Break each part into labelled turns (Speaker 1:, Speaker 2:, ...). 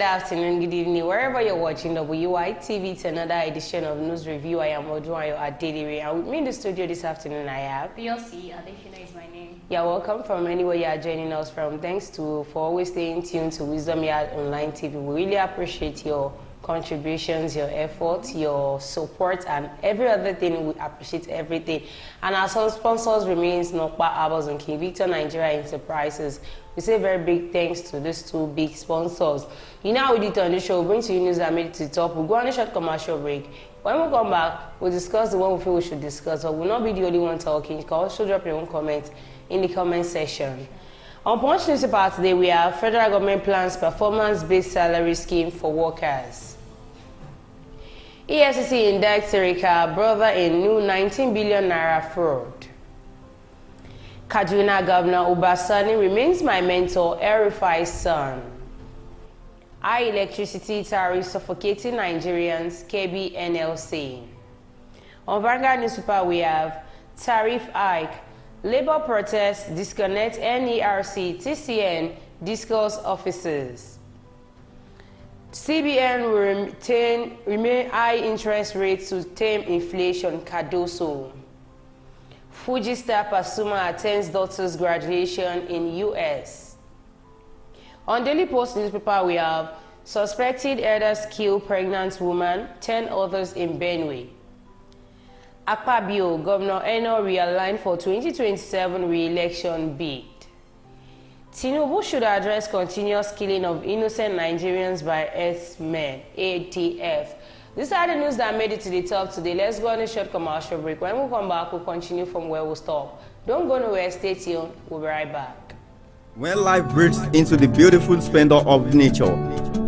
Speaker 1: afternoon, good evening, wherever you're watching WI TV to another edition of News Review. I am Oduayo Adeliri, and with me in the studio this afternoon I have
Speaker 2: PLC Adeshina is my name.
Speaker 1: You're welcome from anywhere you are joining us from. Thanks for always staying tuned to Wisdom Yard Online TV. We really appreciate your contributions, your efforts, your support, and every other thing. We appreciate everything. And our sponsors remains Nokpa Abos and King Victor Nigeria Enterprises. We say very big thanks to these two big sponsors. You know how we did on the show, we'll bring to you news that made it to the top. We'll go on a short commercial break. When we come back, we'll discuss the one we feel we should discuss, but we'll not be the only one talking. You can also drop your own comments in the comment section. On Punch Newspaper today, we have federal government plans performance-based salary scheme for workers. EFCC indicts Erika brother in new 19 billion naira fraud. Kaduna Governor Ubasani remains my mentor, El-Rufai's son. High electricity tariff suffocating Nigerians, Kebbi NLC. On Vanguard Newspaper, we have tariff hike, labor protests, disconnect NERC, TCN, discuss offices. CBN will remain high interest rates to tame inflation, Cardoso. Fuji star Pasuma attends daughter's graduation in US. On Daily Post newspaper, we have suspected elders kill pregnant woman, 10 others in Benue. Akpabio, Governor Eno realigned for 2027 re-election bid. Tinubu should address continuous killing of innocent Nigerians by herdsmen, ADF. These are the news that made it to the top today. Let's go on a short commercial break. When we come back, we'll continue from where we stop. Don't go nowhere, stay tuned. We'll be right back.
Speaker 3: When life breaks into the beautiful splendor of nature,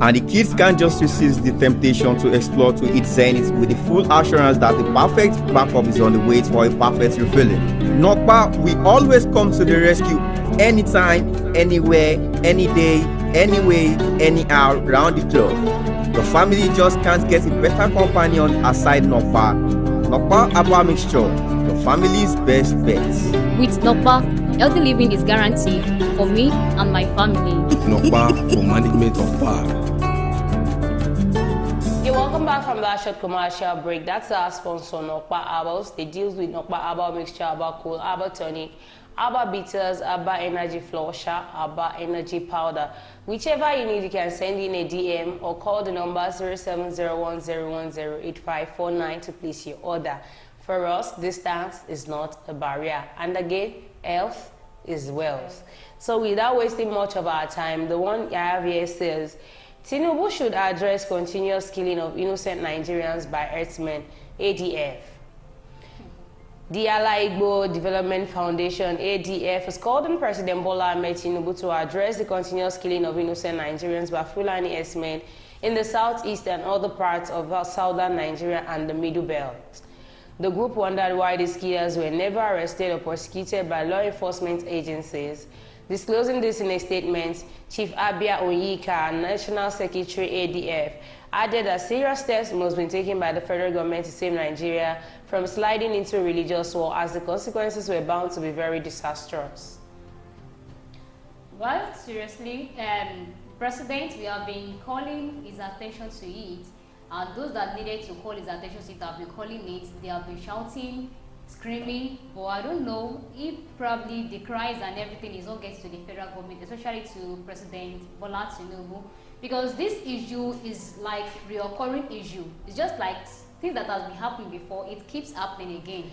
Speaker 3: and the kids can't just resist the temptation to explore to its zenith with the full assurance that the perfect backup is on the way for a perfect refilling. Nokpa, we always come to the rescue anytime, anywhere, any day, anyway, anyhow, round the clock. Your family just can't get a better companion aside Nokpa. Nokpa Herbal Mixture, your family's best bet.
Speaker 2: With Nokpa, healthy living is guaranteed for me and my family.
Speaker 4: With Nokpa for management of power.
Speaker 1: You're welcome back from that short commercial break. That's our sponsor, Nokpa Herbals. They deal with Nokpa Herbal Mixture, Herbal Cool, Herbal Tonic, Herbal Bitters, Herbal Energy Flusher, Herbal Energy Powder. Whichever you need, you can send in a DM or call the number 0701-010-8549 to place your order. For us, distance is not a barrier. And again, health is wealth. So without wasting much of our time, the one I have here says, Tinubu should address continuous killing of innocent Nigerians by herdsmen, ADF. The Ala Igbo Development Foundation, ADF, has called on President Bola Ahmed Tinubu to address the continuous killing of innocent Nigerians by Fulani herdsmen in the southeast and other parts of southern Nigeria and the Middle Belt. The group wondered why these killers were never arrested or prosecuted by law enforcement agencies. Disclosing this in a statement, Chief Abia Onyika, National Secretary ADF, added that serious steps must be taken by the federal government to save Nigeria from sliding into a religious war, as the consequences were bound to be very disastrous.
Speaker 2: Well, seriously, President, we have been calling his attention to it, and those that needed to call his attention to it have been calling it. They have been shouting, screaming, but I don't know if probably the cries and everything is all gets to the federal government, especially to President Bola Tinubu, because this issue is like reoccurring issue. It's just like things that has been happening before, it keeps happening again.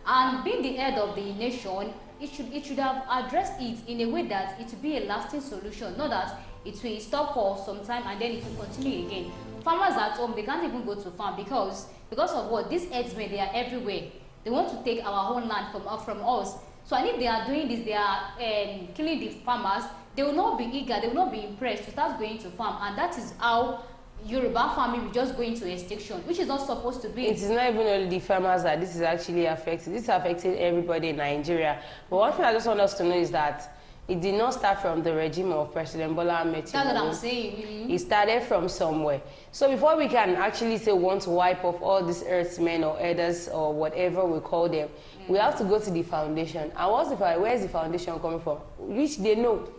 Speaker 2: And being the head of the nation, it should have addressed it in a way that it will be a lasting solution, not that it will stop for some time and then it will continue again. Farmers at home, they can't even go to farm because of what? These herdsmen, they are everywhere. They want to take our own land from us. So and if they are doing this, they are killing the farmers, they will not be eager, they will not be impressed to start going to farm. And that is how Yoruba farming will just go into extinction, which is not supposed to be.
Speaker 1: It is not even only the farmers that this is actually affecting. This is affecting everybody in Nigeria. But one thing I just want us to know is that it did not start from the regime of President Bola Ahmed Tinubu.
Speaker 2: That's what I'm saying.
Speaker 1: It started from somewhere. So before we can actually say we want to wipe off all these earthmen or elders or whatever we call them, we have to go to the foundation. And where's the foundation coming from? Which they know.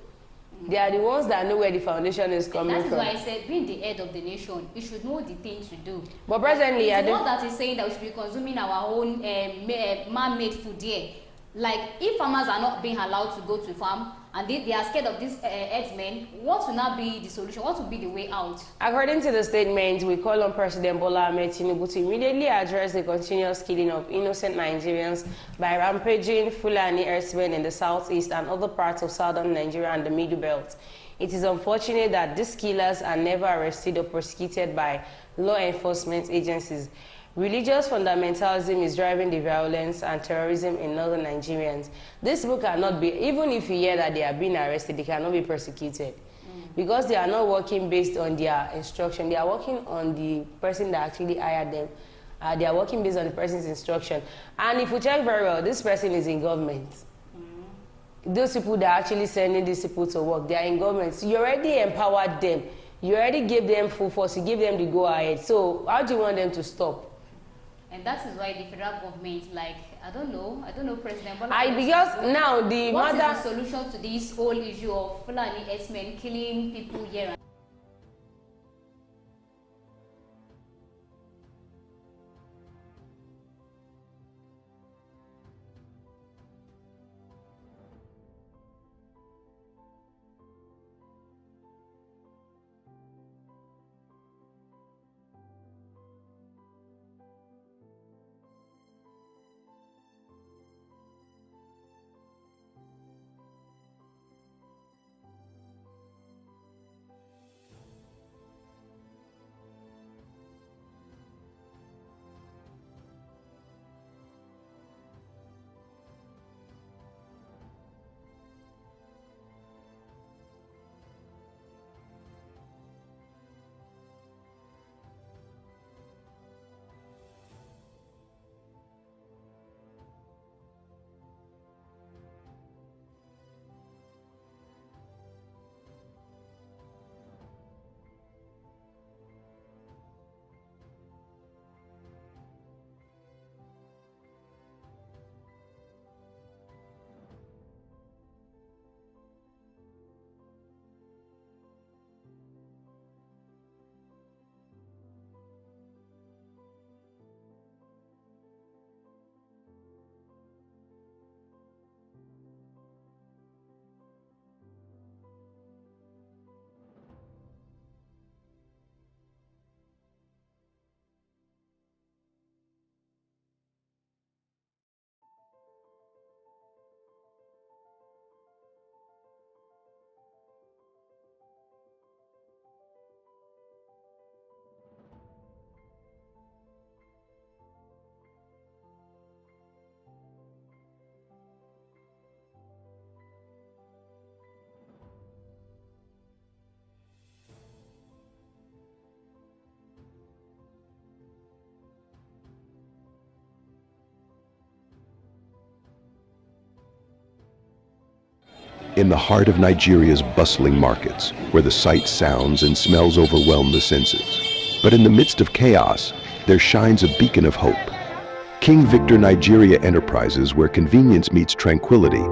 Speaker 1: They are the ones that know where the foundation is coming
Speaker 2: from.
Speaker 1: from.
Speaker 2: That is why I said, being the head of the nation, you should know the thing to do.
Speaker 1: But presently,
Speaker 2: it's not that is saying that we should be consuming our own man-made food here. Like, if farmers are not being allowed to go to farm and they are scared of these herdsmen, what will not be the solution? What will be the way out? According to the statement, we call on President Bola Ahmed Tinubu to immediately address the continuous killing of innocent Nigerians by rampaging Fulani herdsmen in the southeast and other parts of southern Nigeria and the Middle Belt. It is unfortunate that these killers are never arrested or prosecuted by law enforcement agencies. Religious fundamentalism is driving the violence and terrorism in northern Nigerians. These people cannot be, even if you hear that they are being arrested, they cannot be persecuted. Because they are not working based on their instruction. They are working on the person that actually hired them. They are working based on the person's instruction. And if we check very well, this person is in government. Those people that are actually sending these people to work, they are in government. So you already empowered them. You already gave them full force. You gave them the go-ahead. So how do you want them to stop? And that is why the federal government, like, I don't know, President Bola. Because now the what mother... is the solution to this whole issue of Fulani herdsmen killing people here and
Speaker 5: in the heart of Nigeria's bustling markets, where the sights, sounds, and smells overwhelm the senses. But in the midst of chaos, there shines a beacon of hope. King Victor Nigeria Enterprises, where convenience meets tranquility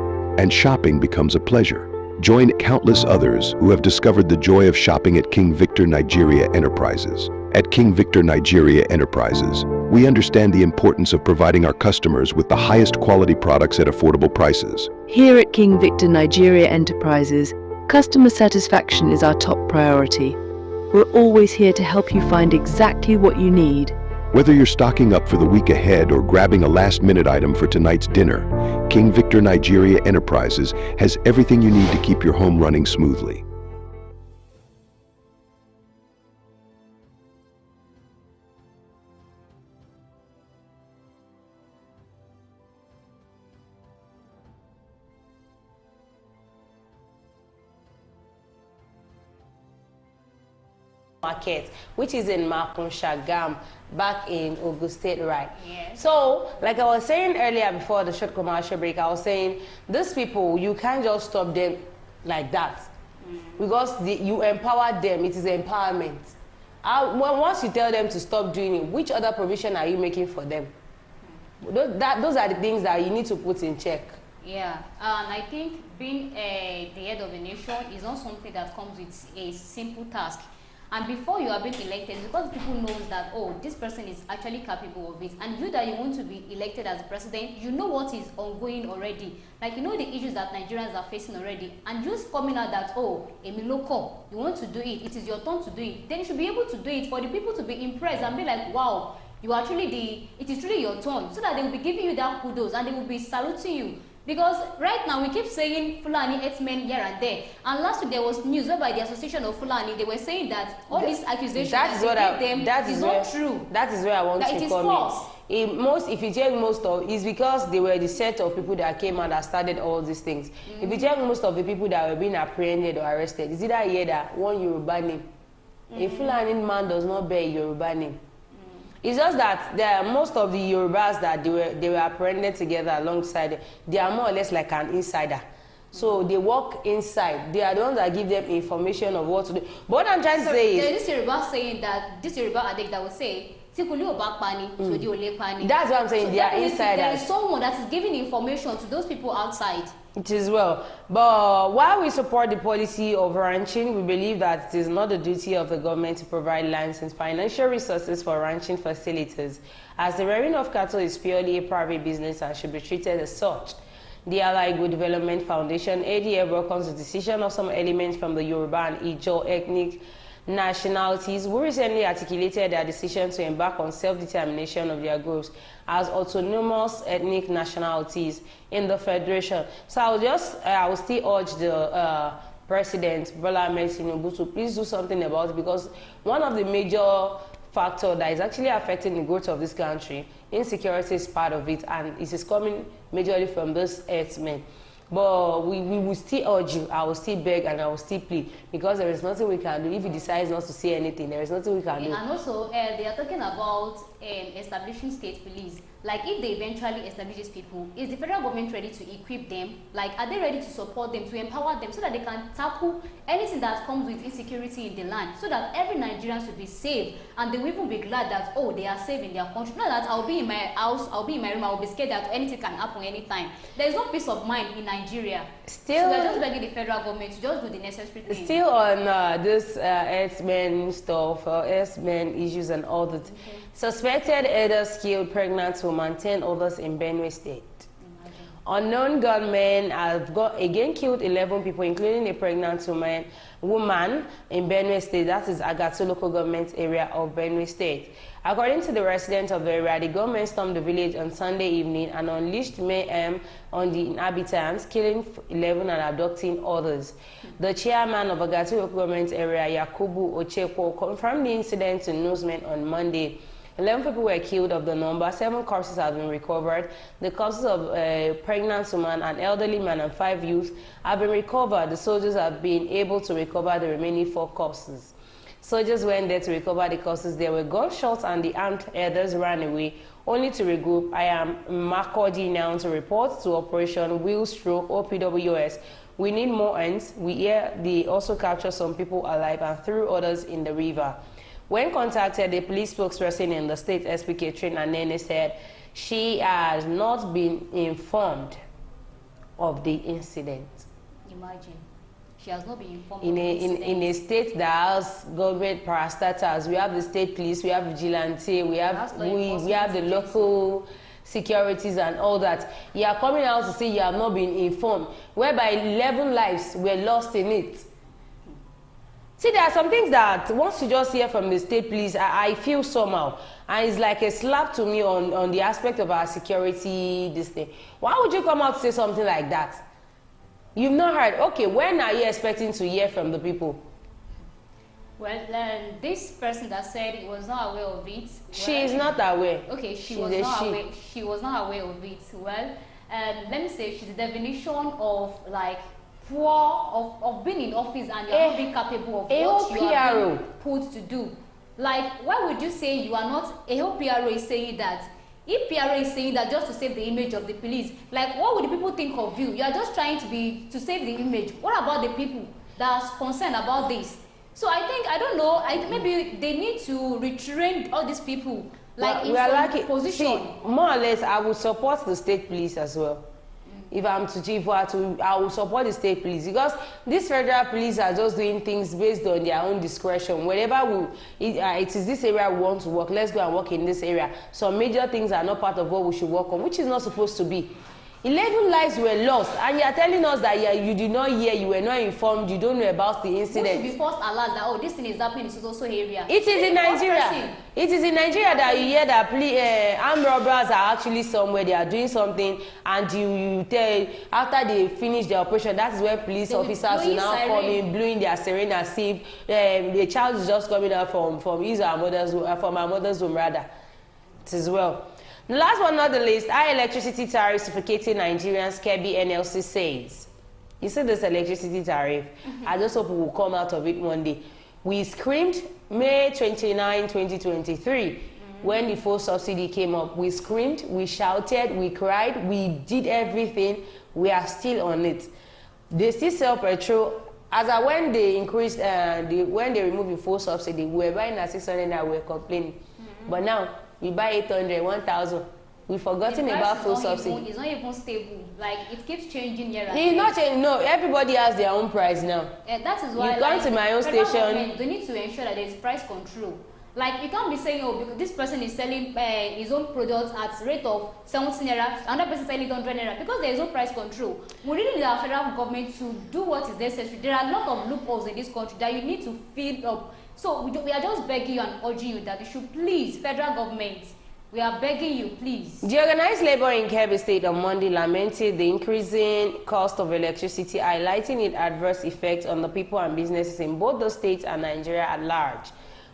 Speaker 5: and shopping becomes a pleasure. Join countless others who have discovered the joy of shopping at King Victor Nigeria Enterprises. At King Victor Nigeria Enterprises, we understand the importance of providing our customers with the highest quality products at affordable prices.
Speaker 6: Here at King Victor Nigeria Enterprises, customer satisfaction is our top priority. We're always here to help you find exactly what you need.
Speaker 5: Whether you're stocking up for the week ahead or grabbing a last-minute item for tonight's dinner, King Victor Nigeria Enterprises has everything you need to keep your home running smoothly.
Speaker 1: Market, which is in Makun Shagam, back in Ogun State, right?
Speaker 2: Yes.
Speaker 1: So, like I was saying earlier before the short commercial break, I was saying these people, you can't just stop them like that, because you empower them. It is empowerment. Once you tell them to stop doing it, which other provision are you making for them? Those are the things that you need to put in check.
Speaker 2: Yeah, and I think being the head of a nation is not something that comes with a simple task. And before you are being elected, because people know that, oh, this person is actually capable of it, and you that you want to be elected as president, you know what is ongoing already. Like, you know the issues that Nigerians are facing already, and just coming out that, oh, Emiloko, you want to do it, it is your turn to do it, then you should be able to do it for the people to be impressed and be like, wow, you actually it is really your turn, so that they will be giving you that kudos and they will be saluting you. Because right now we keep saying Fulani herdsmen here and there, and last week there was news whereby the Association of Fulani, they were saying that all these accusations that is not true.
Speaker 1: That is where I want to come in. If you check most of, it's because they were the set of people that came out that started all these things. If you check most of the people that were being apprehended or arrested, is either here that one Yoruba name. A Fulani man does not bear a Yoruba name. It's just that most of the Yorubas that they were apprehended together alongside, they are more or less like an insider. So they work inside. They are the ones that give them information of what to do. But what I'm trying to say is,
Speaker 2: this Yoruba saying that this Yoruba addict that will say, that's
Speaker 1: what I'm saying. So they are insiders.
Speaker 2: There is someone that is giving information to those people outside.
Speaker 1: It is well. But while we support the policy of ranching, we believe that it is not the duty of the government to provide lands and financial resources for ranching facilities, as the rearing of cattle is purely a private business and should be treated as such. The Allied Good Development Foundation, ADF, welcomes the decision of some elements from the Yoruba and Ijaw ethnic nationalities who recently articulated their decision to embark on self-determination of their groups as autonomous ethnic nationalities in the federation. So I will still urge the President Bola Ahmed Tinubu to please do something about it, because one of the major factors that is actually affecting the growth of this country, insecurity is part of it, and it is coming majorly from those herdsmen. But we will still urge you, I will still beg and I will still plead, because there is nothing we can do. If he decides not to say anything, there is nothing we can do.
Speaker 2: And also, they are talking about establishing state police. Like, if they eventually establish these people, is the federal government ready to equip them? Like, are they ready to support them, to empower them, so that they can tackle anything that comes with insecurity in the land, so that every Nigerian should be safe, and they will even be glad that, oh, they are safe in their country. Not that I'll be in my house, I'll be in my room, I'll be scared that anything can happen anytime. There is no peace of mind in Nigeria. Still, so we're just begging the federal government to just do the necessary thing.
Speaker 1: Still on this herdsmen stuff, herdsmen issues and all that. Okay. Suspected elders killed pregnant woman, 10 others in Benue State. Imagine. Unknown gunmen have again killed 11 people, including a pregnant woman in Benue State. That is Agatu local government area of Benue State. According to the residents of the area, the gunmen stormed the village on Sunday evening and unleashed mayhem on the inhabitants, killing 11 and abducting others. The chairman of Agatu local government area, Yakubu Ochekwo, confirmed the incident to newsmen on Monday. 11 people were killed of the number. 7 corpses have been recovered. The corpses of a pregnant woman, an elderly man, and 5 youths have been recovered. The soldiers have been able to recover the remaining 4 corpses. Soldiers went there to recover the corpses. There were gunshots and the armed elders ran away, only to regroup. I am Makodi now to report to Operation Wheel Stroke, OPWS. We need more ends. We hear they also captured some people alive and threw others in the river. When contacted, the police spokesperson in the state, SP Catherine Anene, said she has not been informed of the incident.
Speaker 2: Imagine. She has not been informed
Speaker 1: in a state that has government parastatals. We have the state police, we have vigilante, we have the local securities and all that. You are coming out to say you have not been informed, whereby 11 lives were lost in it. See, there are some things that once you just hear from the state police, I feel somehow. And it's like a slap to me on the aspect of our security, this thing. Why would you come out to say something like that? You've not heard. Okay, when are you expecting to hear from the people?
Speaker 2: Well, this person that said he was not aware of it.
Speaker 1: She is not aware.
Speaker 2: Okay, she was not aware. She was not aware of it. Well, let me say she's the definition of like of being in office and you're not being capable of what you are being put to do. Like, why would you say you are not? A whole PRO is saying that. If PRO is saying that just to save the image of the police, like, what would the people think of you? You are just trying to save the image. What about the people that are concerned about this? So I think, I don't know, maybe they need to retrain all these people, like, in some position.
Speaker 1: See, more or less, I would support the state police as well. if I'm to chief or to, I will support the state police, because these federal police are just doing things based on their own discretion. Whenever it is this area we want to work, let's go and work in this area. Some major things are not part of what we should work on, which is not supposed to be. 11 lives were lost, and you are telling us that you did not hear, you were not informed, you don't know about the incident.
Speaker 2: We should be first alert that, oh, this thing is happening in so area.
Speaker 1: It is in Nigeria. It is in Nigeria that you hear that armed robbers are actually somewhere, they are doing something, and you tell, after they finish their operation, that is where police officers will now come in, blowing their siren as if the child is just coming out from his or her mother's from our mother's home rather. It is well. The last but not the least, high electricity tariff suffocating Nigerians, Kebbi NLC says. You see this electricity tariff, I just hope we will come out of it one day. We screamed May 29, 2023, when the full subsidy came up. We screamed, we shouted, we cried, we did everything. We are still on it. They still sell petrol. As when they increased, when they removed the full subsidy, we were buying at 600 and we were complaining. But now, we buy 800, 1,000. We've forgotten about full subsidy.
Speaker 2: It's not even stable. Like, it keeps changing year
Speaker 1: It's not changing. No, everybody has their own price now.
Speaker 2: That is why,
Speaker 1: you come to my own station.
Speaker 2: They need to ensure that there is price control. Like, you can't be saying, oh, because this person is selling his own products at rate of 70 naira, another person selling it 100 naira, because there is no price control. We really need our federal government to do what is necessary. There are a lot of loopholes in this country that you need to fill up. So we are just begging you and urging you that you should please, federal government, we are begging you, please.
Speaker 1: The organized labor in Kebbi State on Monday lamented the increasing cost of electricity, highlighting its adverse effects on the people and businesses in both the states and Nigeria at large.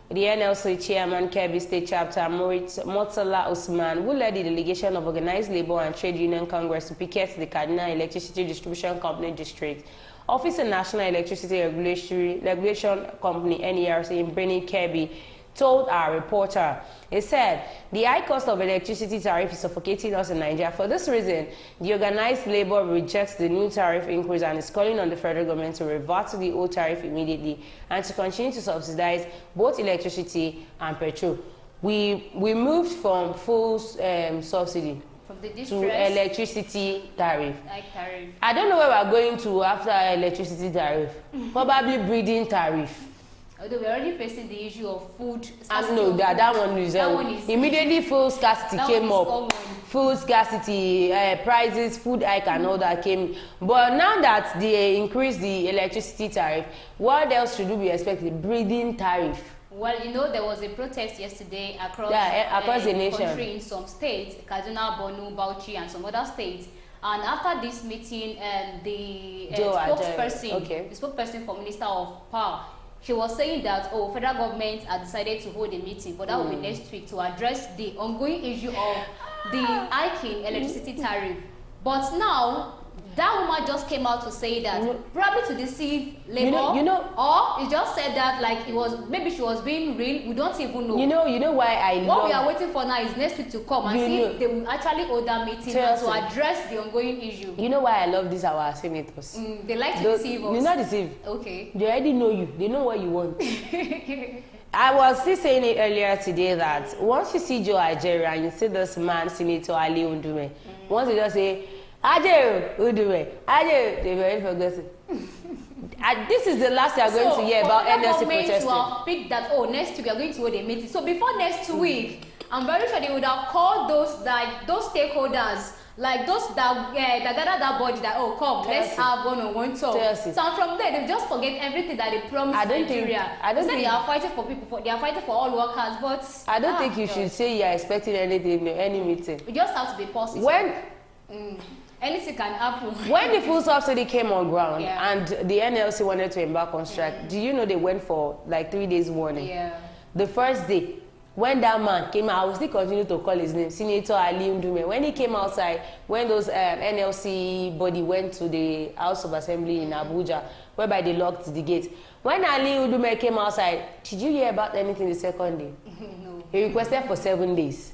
Speaker 1: The NLC chairman, Kebbi State Chapter, Murtala Usman, who led the delegation of Organized Labor and Trade Union Congress to picket the Kaduna Electricity Distribution Company District Office of National Electricity Regulation Company, NERC, in Benin, Kebbi, told our reporter. He said, the high cost of electricity tariff is suffocating us in Nigeria. For this reason, the organized labor rejects the new tariff increase and is calling on the federal government to revert to the old tariff immediately and to continue to subsidize both electricity and petrol. We moved from full subsidy to electricity tariff. I don't know where we're going to after electricity tariff. Probably breeding tariff.
Speaker 2: Although we're already facing the issue of food scarcity.
Speaker 1: No, that one is immediately food scarcity came up. Food scarcity, prices, food hike and all that came. But now that they increased the electricity tariff, what else should we expect? The breeding tariff.
Speaker 2: Well, you know, there was a protest yesterday across
Speaker 1: the nation.
Speaker 2: Country in some states, Kaduna, Borno, Bauchi, and some other states. And after this meeting, the spokesperson for Minister of Power, she was saying that, oh, federal government had decided to hold a meeting, but that will be next week to address the ongoing issue of the hiking electricity tariff. But now, that woman just came out to say that, probably to deceive labor, or it just said that like it was, maybe she was being real, we don't even know.
Speaker 1: You know why
Speaker 2: what we are waiting for now is next week to come and see if they will actually hold that meeting to address the ongoing issue.
Speaker 1: You know why I love these our senators?
Speaker 2: They like to deceive us.
Speaker 1: They're not deceive.
Speaker 2: Okay.
Speaker 1: They already know you. They know what you want. I was still saying it earlier today that once you see Joe Ajero and you see this man, Senator Ali Undume, once you just say, Ajero Undume, Ajero, they very forgotten. This is the last you are going to hear about NLC protesting.
Speaker 2: So pick that, oh, next week we are going to hold a meeting. So before next week, I'm very sure they would have called those stakeholders, like those that gather that body that, oh, come, let's have one-on-one talk. So from there, they just forget everything that they promised Nigeria. They are fighting for people, they are fighting for all workers, but
Speaker 1: I don't think you should say you are expecting anything in any meeting.
Speaker 2: We just have to be positive. Anything can happen.
Speaker 1: When the full subsidy came on ground and the NLC wanted to embark on strike, do you know they went for like 3 days warning? The first day, when that man came out, I will still continue to call his name, Senator Ali Undume. When he came outside, when those NLC body went to the House of Assembly in Abuja, whereby they locked the gate. When Ali Undume came outside, did you hear about anything the second day?
Speaker 2: No.
Speaker 1: He requested for 7 days.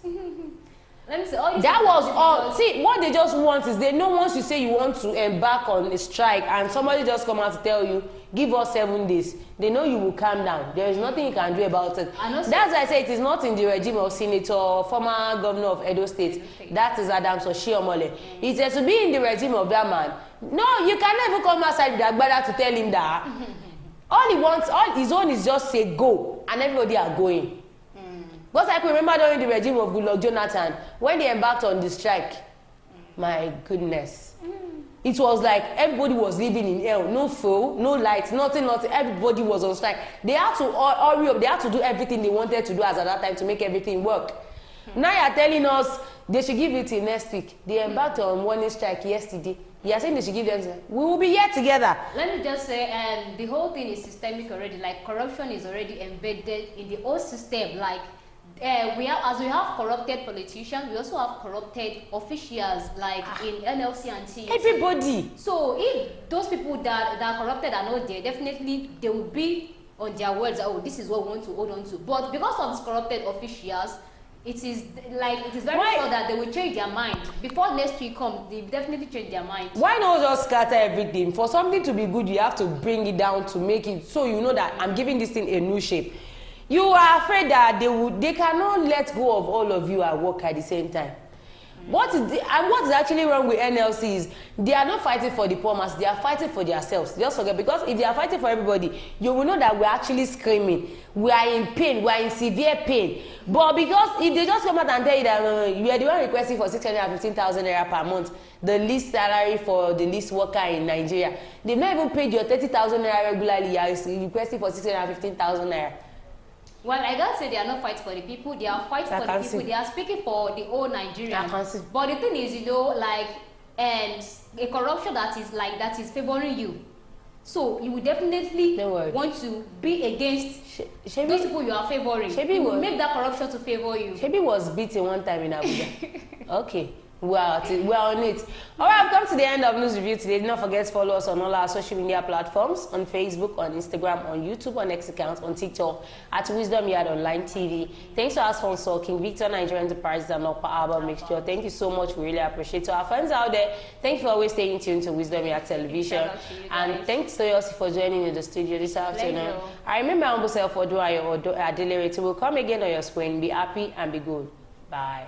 Speaker 2: Let me say,
Speaker 1: that was all. See, what they just want is they know once you say you want to embark on a strike and somebody just come out to tell you give us 7 days. They know you will calm down. There is nothing you can do about it. That's why I say it is not in the regime of Senator, former governor of Edo State. That is Adams Oshiomhole. It has to be in the regime of that man. No, you cannot even come outside with Agbada to tell him that. All he wants, all his own is just say go, and everybody are going. Because I can remember during the regime of Goodluck Jonathan, when they embarked on the strike, my goodness. It was like everybody was living in hell. No fuel, no light, nothing. Everybody was on strike. They had to hurry up. They had to do everything they wanted to do as at that time to make everything work. Now you're telling us they should give it till next week. They embarked on warning strike yesterday. You are saying they should give them. We will be here together.
Speaker 2: Let me just say, the whole thing is systemic already. Like corruption is already embedded in the whole system. Like we have corrupted politicians, we also have corrupted officials, like in NLC and TEC.
Speaker 1: Everybody.
Speaker 2: So if those people that are corrupted are not there, definitely they will be on their words. Oh, this is what we want to hold on to. But because of these corrupted officials, it is very sure that they will change their mind before next week comes. They definitely change their mind.
Speaker 1: Why not just scatter everything? For something to be good, you have to bring it down to make it so you know that I'm giving this thing a new shape. You are afraid that they cannot let go of all of you at work at the same time. What is actually wrong with NLC is they are not fighting for the poor mass, they are fighting for themselves. Just forget, because if they are fighting for everybody, you will know that we're actually screaming. We are in pain, we are in severe pain. But because if they just come out and tell you that you are the one requesting for 615,000 naira per month, the least salary for the least worker in Nigeria, they've not even paid your 30,000 naira regularly, you are requesting for 615,000 naira.
Speaker 2: Well, I gotta say they are not fighting for the people, they are fighting for the people, they are speaking for the whole Nigerians. But the thing is, like, a corruption that is favoring you. So you will definitely want to be against those people you are favoring. You will make that corruption to favor you.
Speaker 1: Shebi was beaten one time in Abuja. Okay. We're on it. All right, I've come to the end of News Review today. Do not forget to follow us on all our social media platforms, on Facebook, on Instagram, on YouTube, on X accounts, on TikTok, at Wisdom Yard Online TV. Thanks to our sponsor, King Victor Nigerian Enterprises and Upper Album Mixture. Thank you so much. We really appreciate it. To our friends out there, thank you for always staying tuned to Wisdom Yard Television. And thanks to Yossi for joining in the studio this afternoon. I remember humble self Oduayo or Adelere. We'll come again on your screen. Be happy and be good. Bye.